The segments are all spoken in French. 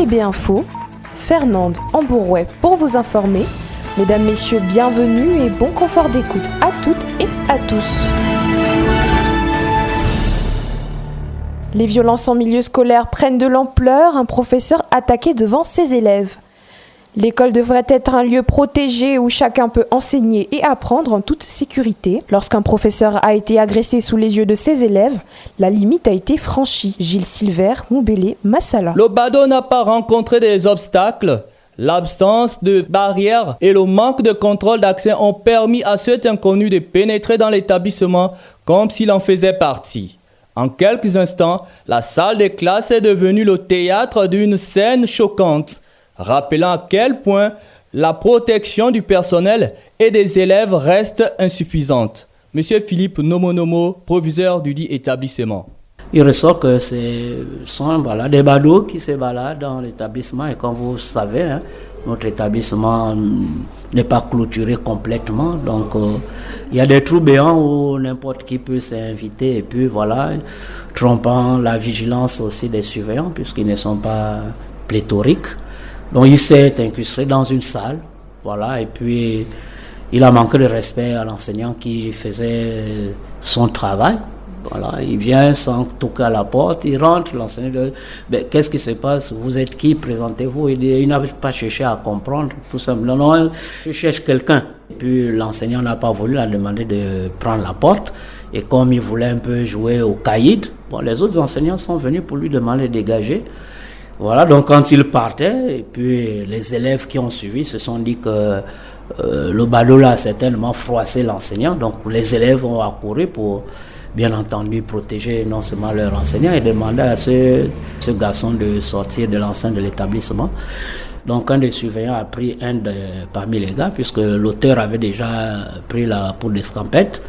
LB Info, Fernande Ambourouet pour vous informer. Mesdames, Messieurs, bienvenue et bon confort d'écoute à toutes et à tous. Les violences en milieu scolaire prennent de l'ampleur, un professeur attaqué devant ses élèves. L'école devrait être un lieu protégé où chacun peut enseigner et apprendre en toute sécurité. Lorsqu'un professeur a été agressé sous les yeux de ses élèves, la limite a été franchie. Gilles Silver, Moubélé, Massala. Le bado n'a pas rencontré des obstacles. L'absence de barrières et le manque de contrôle d'accès ont permis à cet inconnu de pénétrer dans l'établissement comme s'il en faisait partie. En quelques instants, la salle de classe est devenue le théâtre d'une scène choquante, rappelant à quel point la protection du personnel et des élèves reste insuffisante. Monsieur Philippe Nomonomo, proviseur du dit établissement. Il ressort que ce sont des badauds qui se baladent dans l'établissement et comme vous savez, notre établissement n'est pas clôturé complètement, donc il y a des trous béants où n'importe qui peut s'inviter et puis trompant la vigilance aussi des surveillants puisqu'ils ne sont pas pléthoriques. Donc il s'est incrusté dans une salle, et puis il a manqué de respect à l'enseignant qui faisait son travail. Il vient sans toquer à la porte, il rentre, l'enseignant dit qu'est-ce qui se passe, vous êtes qui, présentez-vous. Il n'a pas cherché à comprendre, tout simplement. Non, je cherche quelqu'un. Et puis l'enseignant n'a pas voulu, il a demandé de prendre la porte. Et comme il voulait un peu jouer au caïd, les autres enseignants sont venus pour lui demander de dégager. Donc quand il partait, et puis les élèves qui ont suivi se sont dit que le ballot là a certainement froissé l'enseignant. Donc les élèves ont accouru pour, bien entendu, protéger non seulement leur enseignant et demander à ce garçon de sortir de l'enceinte de l'établissement. Donc un des surveillants a pris parmi les gars, puisque l'auteur avait déjà pris la peau d'escampette.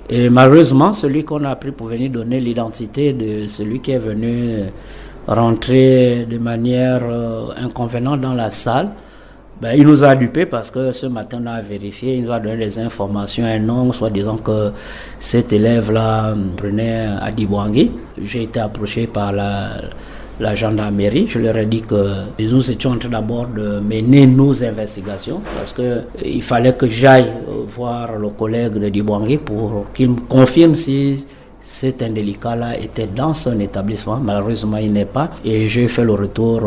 Et malheureusement, celui qu'on a pris pour venir donner l'identité de celui qui est venu rentrer de manière inconvéniente dans la salle, il nous a dupé parce que ce matin on a vérifié, il nous a donné des informations, un nom, soit disant que cet élève-là prenait à Dibouangui. J'ai été approché par la gendarmerie, je leur ai dit que nous étions en train d'abord de mener nos investigations parce qu'il fallait que j'aille voir le collègue de Dibouangui pour qu'il me confirme si cet indélicat-là était dans son établissement. Malheureusement, il n'est pas. Et j'ai fait le retour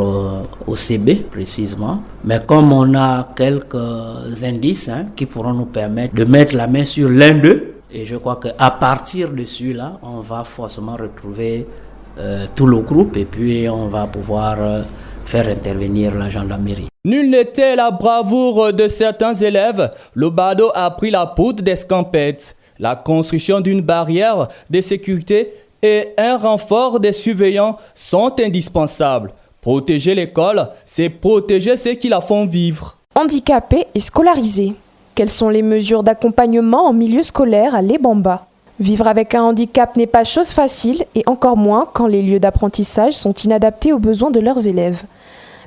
au CB, précisément. Mais comme on a quelques indices qui pourront nous permettre de mettre la main sur l'un d'eux, et je crois qu'à partir de celui-là, on va forcément retrouver tout le groupe et puis on va pouvoir faire intervenir la gendarmerie. Nul n'était la bravoure de certains élèves. Le bado a pris la poudre d'escampette. La construction d'une barrière de sécurité et un renfort des surveillants sont indispensables. Protéger l'école, c'est protéger ceux qui la font vivre. Handicapés et scolarisés. Quelles sont les mesures d'accompagnement en milieu scolaire à l'Ebamba ? Vivre avec un handicap n'est pas chose facile et encore moins quand les lieux d'apprentissage sont inadaptés aux besoins de leurs élèves.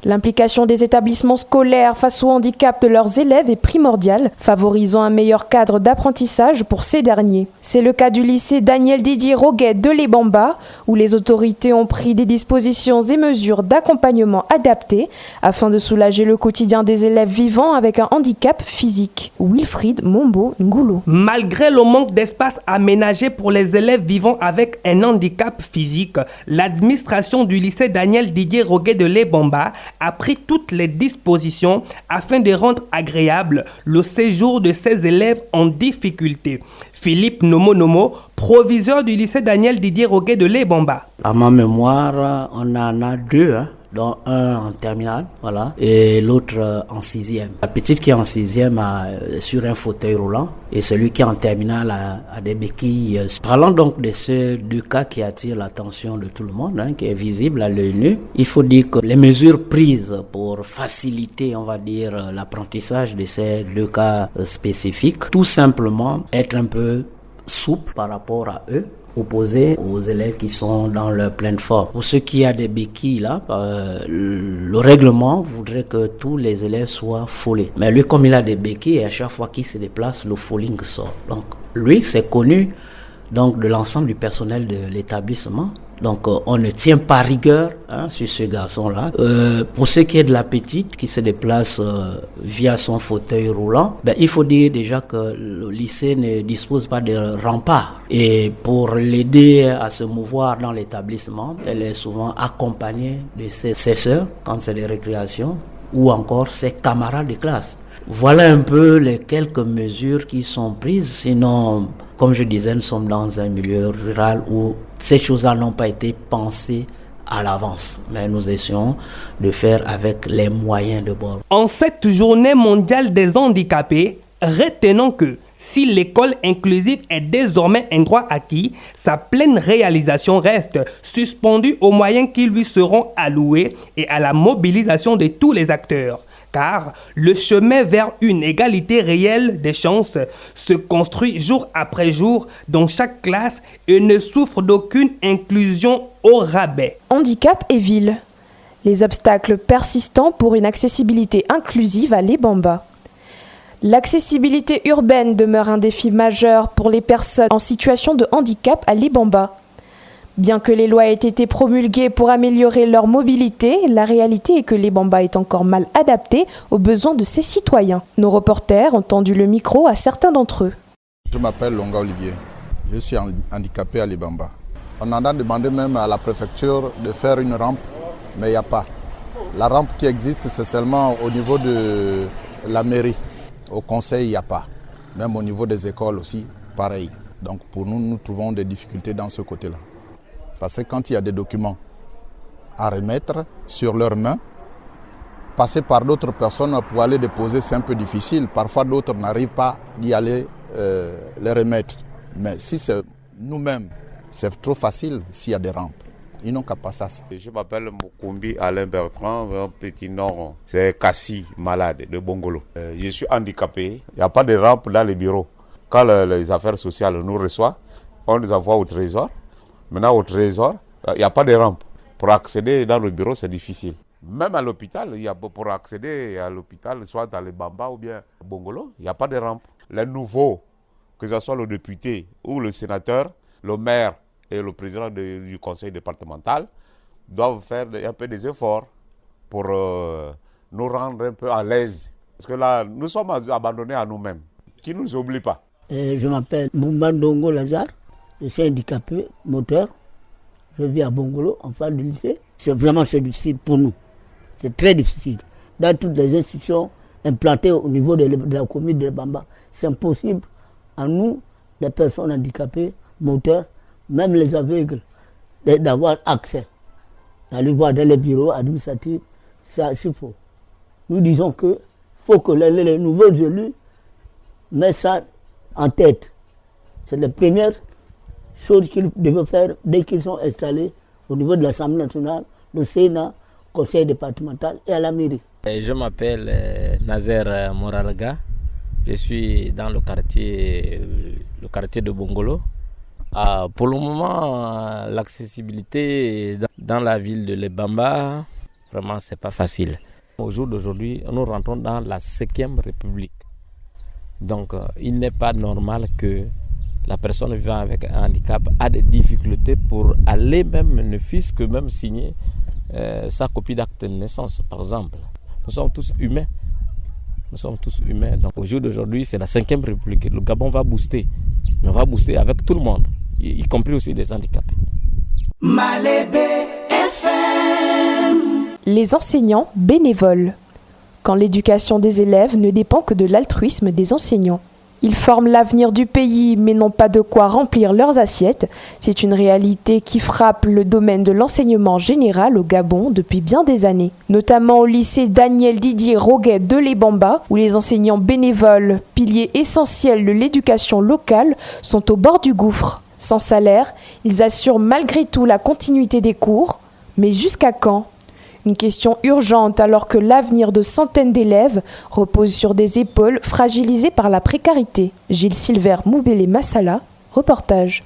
L'implication des établissements scolaires face au handicap de leurs élèves est primordiale, favorisant un meilleur cadre d'apprentissage pour ces derniers. C'est le cas du lycée Daniel Didier Roguet de l'Ebamba, où les autorités ont pris des dispositions et mesures d'accompagnement adaptées afin de soulager le quotidien des élèves vivant avec un handicap physique. Wilfried Mombo Ngoulo. Malgré le manque d'espace aménagé pour les élèves vivant avec un handicap physique, l'administration du lycée Daniel Didier Roguet de l'Ebamba a pris toutes les dispositions afin de rendre agréable le séjour de ces élèves en difficulté. Philippe Nomonomo, proviseur du lycée Daniel Didier Roguet de l'Ebamba. À ma mémoire, on en a deux, dont un en terminale, et l'autre en sixième. La petite qui est en sixième sur un fauteuil roulant et celui qui est en terminale a des béquilles. Parlons donc de ces deux cas qui attirent l'attention de tout le monde, qui est visible à l'œil nu. Il faut dire que les mesures prises pour faciliter, on va dire, l'apprentissage de ces deux cas spécifiques, tout simplement être un peu souple par rapport à eux, opposé aux élèves qui sont dans leur pleine forme. Pour ceux qui ont des béquilles là, le règlement voudrait que tous les élèves soient foulés. Mais lui, comme il a des béquilles, à chaque fois qu'il se déplace, le fouling sort. Donc lui, c'est connu donc de l'ensemble du personnel de l'établissement. Donc on ne tient pas rigueur sur ce garçon-là. Pour ce qui est de la petite qui se déplace via son fauteuil roulant, il faut dire déjà que le lycée ne dispose pas de remparts. Et pour l'aider à se mouvoir dans l'établissement, elle est souvent accompagnée de ses sœurs quand c'est les récréations ou encore ses camarades de classe. Voilà un peu les quelques mesures qui sont prises. Sinon, comme je disais, nous sommes dans un milieu rural où ces choses-là n'ont pas été pensées à l'avance. Mais nous essayons de faire avec les moyens de bord. En cette journée mondiale des handicapés, retenons que si l'école inclusive est désormais un droit acquis, sa pleine réalisation reste suspendue aux moyens qui lui seront alloués et à la mobilisation de tous les acteurs. Car le chemin vers une égalité réelle des chances se construit jour après jour dans chaque classe et ne souffre d'aucune inclusion au rabais. Handicap et ville. Les obstacles persistants pour une accessibilité inclusive à l'Ebamba. L'accessibilité urbaine demeure un défi majeur pour les personnes en situation de handicap à l'Ebamba. Bien que les lois aient été promulguées pour améliorer leur mobilité, la réalité est que l'Ebamba est encore mal adapté aux besoins de ses citoyens. Nos reporters ont tendu le micro à certains d'entre eux. Je m'appelle Longa Olivier, je suis handicapé à l'Ebamba. On en a demandé même à la préfecture de faire une rampe, mais il n'y a pas. La rampe qui existe, c'est seulement au niveau de la mairie. Au conseil, il n'y a pas. Même au niveau des écoles aussi, pareil. Donc pour nous, nous trouvons des difficultés dans ce côté-là. Parce que quand il y a des documents à remettre sur leurs mains, passer par d'autres personnes pour aller déposer, c'est un peu difficile. Parfois, d'autres n'arrivent pas d'y aller les remettre. Mais si c'est nous-mêmes, c'est trop facile s'il y a des rampes. Ils n'ont qu'à passer ça. Je m'appelle Mokumbi Alain Bertrand, un petit nom, c'est Kassi, malade de Bongolo. Je suis handicapé, il n'y a pas de rampe dans les bureaux. Quand les affaires sociales nous reçoivent, on les envoie au trésor. Maintenant, au trésor, il n'y a pas de rampe. Pour accéder dans le bureau, c'est difficile. Même à l'hôpital, pour accéder à l'hôpital, soit dans les Bamba ou bien Bongolo, il n'y a pas de rampe. Les nouveaux, que ce soit le député ou le sénateur, le maire et le président du conseil départemental, doivent faire un peu des efforts pour nous rendre un peu à l'aise. Parce que là, nous sommes abandonnés à nous-mêmes, qui ne nous oublie pas. Je m'appelle Moumandongo Lazare. Je suis handicapé moteur, je vis à Bongolo, en face du lycée. C'est difficile pour nous, c'est très difficile. Dans toutes les institutions implantées au niveau de la commune de Bamba, c'est impossible à nous, les personnes handicapées, moteurs, même les aveugles, d'avoir accès. D'aller voir dans les bureaux administratifs, c'est faux. Nous disons qu'il faut que les nouveaux élus mettent ça en tête. C'est la première chose qu'ils devaient faire dès qu'ils sont installés au niveau de l'Assemblée nationale, le Sénat, le Conseil départemental et à la mairie. Je m'appelle Nazer Moralga. Je suis dans le quartier de Bongolo. Pour le moment, l'accessibilité dans la ville de Lebamba, vraiment, c'est pas facile. Au jour d'aujourd'hui, nous rentrons dans la 5e République. Donc, il n'est pas normal que la personne vivant avec un handicap a des difficultés pour aller même, ne fût-ce que même signer sa copie d'acte de naissance, par exemple. Nous sommes tous humains. Donc au jour d'aujourd'hui, c'est la 5e République. Le Gabon va booster. Mais on va booster avec tout le monde, y compris aussi des handicapés. Malébé FM. Les enseignants bénévoles. Quand l'éducation des élèves ne dépend que de l'altruisme des enseignants. Ils forment l'avenir du pays, mais n'ont pas de quoi remplir leurs assiettes. C'est une réalité qui frappe le domaine de l'enseignement général au Gabon depuis bien des années. Notamment au lycée Daniel Didier Roguet de l'Ebamba, où les enseignants bénévoles, piliers essentiels de l'éducation locale, sont au bord du gouffre. Sans salaire, ils assurent malgré tout la continuité des cours. Mais jusqu'à quand ? Une question urgente alors que l'avenir de centaines d'élèves repose sur des épaules fragilisées par la précarité. Gilles Silver Moubélé Massala, reportage.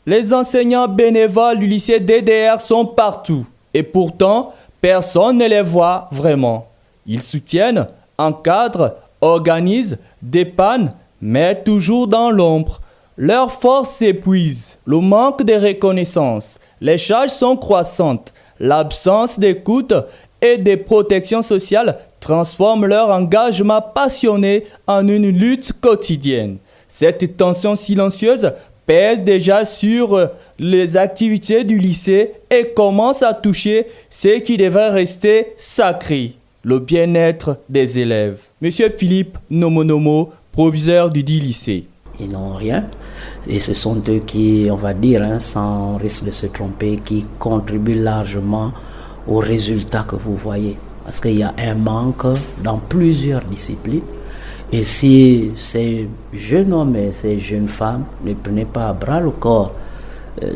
Les enseignants bénévoles du lycée DDR sont partout et pourtant personne ne les voit vraiment. Ils soutiennent, encadrent, organisent, dépannent, mais toujours dans l'ombre. Leurs forces s'épuisent, le manque de reconnaissance, les charges sont croissantes, l'absence d'écoute et de protection sociale transforme leur engagement passionné en une lutte quotidienne. Cette tension silencieuse pèse déjà sur les activités du lycée et commence à toucher ce qui devrait rester sacré, le bien-être des élèves. Monsieur Philippe Nomonomo, proviseur du dit lycée. Ils n'ont rien et ce sont eux qui, on va dire, sans risque de se tromper, qui contribuent largement aux résultats que vous voyez. Parce qu'il y a un manque dans plusieurs disciplines. Et si ces jeunes hommes et ces jeunes femmes ne prenaient pas à bras le corps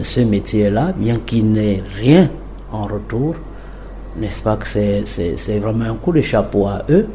ce métier-là, bien qu'il n'ait rien en retour, n'est-ce pas que c'est vraiment un coup de chapeau à eux.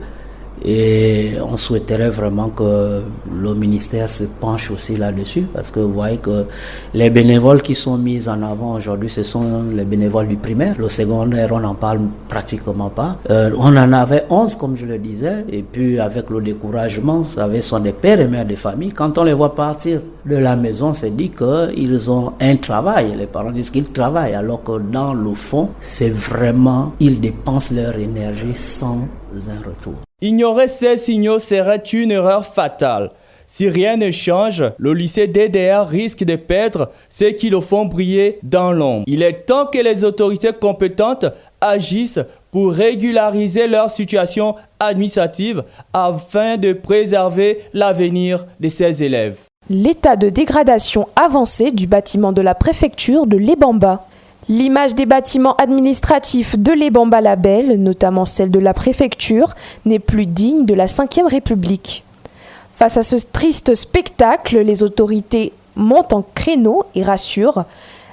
Et on souhaiterait vraiment que le ministère se penche aussi là-dessus, parce que vous voyez que les bénévoles qui sont mis en avant aujourd'hui, ce sont les bénévoles du primaire. Le secondaire, on n'en parle pratiquement pas. On en avait 11, comme je le disais, et puis avec le découragement, vous savez, ce sont des pères et mères de famille. Quand on les voit partir de la maison, on se dit qu'ils ont un travail. Les parents disent qu'ils travaillent, alors que dans le fond, c'est vraiment, ils dépensent leur énergie sans un retour. Ignorer ces signaux serait une erreur fatale. Si rien ne change, le lycée DDR risque de perdre ceux qui le font briller dans l'ombre. Il est temps que les autorités compétentes agissent pour régulariser leur situation administrative afin de préserver l'avenir de ces élèves. L'état de dégradation avancé du bâtiment de la préfecture de l'Ebamba. L'image des bâtiments administratifs de l'Ebamba Label, notamment celle de la préfecture, n'est plus digne de la Ve République. Face à ce triste spectacle, les autorités montent en créneau et rassurent.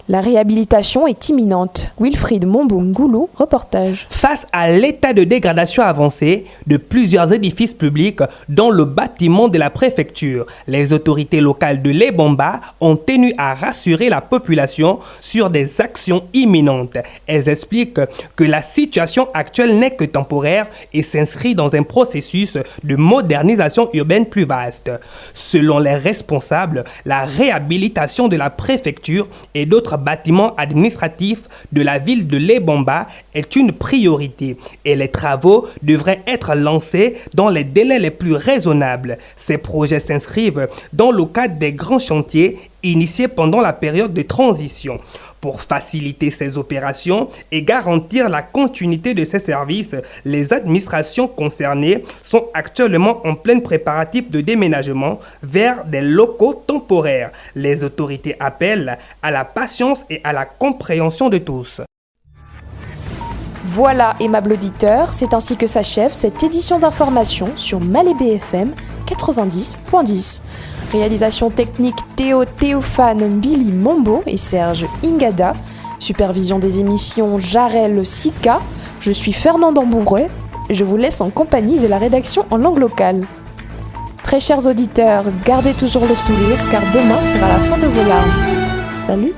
La réhabilitation est imminente. Wilfried Mombongoulou, reportage. Face à l'état de dégradation avancé de plusieurs édifices publics, dont le bâtiment de la préfecture, les autorités locales de l'Ebamba ont tenu à rassurer la population sur des actions imminentes. Elles expliquent que la situation actuelle n'est que temporaire et s'inscrit dans un processus de modernisation urbaine plus vaste. Selon les responsables, la réhabilitation de la préfecture et d'autres bâtiments administratifs de la ville de l'Ebamba est une priorité et les travaux devraient être lancés dans les délais les plus raisonnables. Ces projets s'inscrivent dans le cadre des grands chantiers initiés pendant la période de transition. Pour faciliter ces opérations et garantir la continuité de ces services, les administrations concernées sont actuellement en plein préparatif de déménagement vers des locaux temporaires. Les autorités appellent à la patience et à la compréhension de tous. Voilà, aimables auditeurs, c'est ainsi que s'achève cette édition d'information sur Malébé FM 90.10. Réalisation technique Théophane Billy Mombo et Serge Ingada. Supervision des émissions Jarel Sika. Je suis Fernand Ambouret. Je vous laisse en compagnie de la rédaction en langue locale. Très chers auditeurs, gardez toujours le sourire car demain sera la fin de vos larmes. Salut!